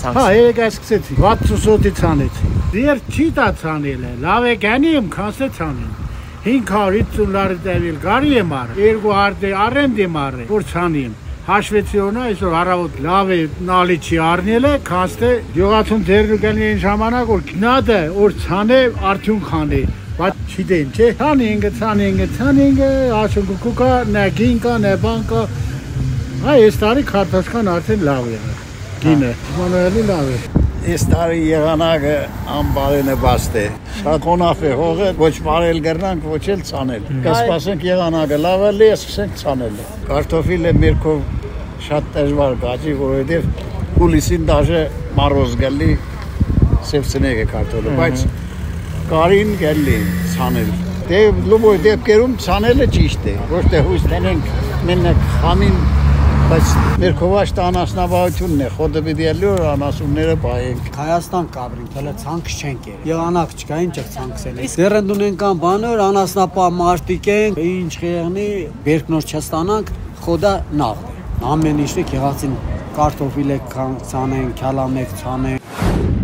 ցանց։ Հա, երեք սկսեցի 60-ի ցանեցի։ Դեր չի տա ցանել է, լավ է գանի եմ քանսե ցանեն։ 550 լարի տևիլ գարի եմ արել, 200 առենդ եմ արել, որ ցանիմ։ Հաշվեցի օրնա, այսօր առավոտ լավ է նալի չի առնել է, քանստե յուղացում ձերնու գալի այն ժամանակ, որ գնադը, որ ցանե արդյունք խանե, բայց չի դեն, չէ։ Ցանինգ, ասում կուկա, նե գինկա, նե բանկա, այս տարի քարտոշկան արդեն լավ է, գինը, մանուելի լավ է։ Այս տարի եղանակը անբարենպաստ է, շատ խոնավ է հողը, ոչ մարել գրնանք, ոչ էլ ցանել։ Կսպասենք եղանակը լավ է, սկսենք ցանել։ Կարտոֆիլը մերքով շատ դժվար գաճի, որովհետև հուլիսին դաժե մարոզ գալի սևցնեք է կարտոֆիլը, բայց կարին գալի ցանել։ Դե լուբոյ դեպքերում ցանելը ճիշտ է, ոչ թե հույս տենենք մենակ խամին, բայց մեր քովաշտ անասնաբավությունն է, խոդը պիտի ելոր անասունները պահենք։ Հայաստան կաբրինք, հələ ցանք չենք ել։ Եղանակ չկա, ինչ եք ցանքսել։ Դերնդուն ենքան բաներ, անասնապահ մարտիկ ենք, ինչ խեղնի, բերքնոր չստանանք, խոդա նաղդ է։ Ամեն ինչը եղածին կարտոֆիլ եք ցանենք, քալամեք ցանենք։